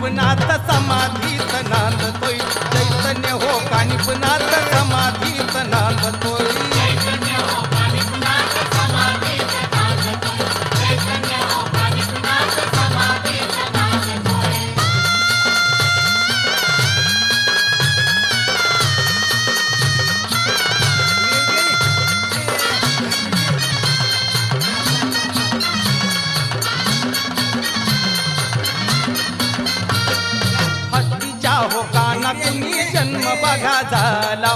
कानिपनाथ समाधीत नांदतोय चैतन्य हो कानिपनाथ समाधीत नांदतोय हत्तीच्या हो काना तुम्ही जन्म बघा झाला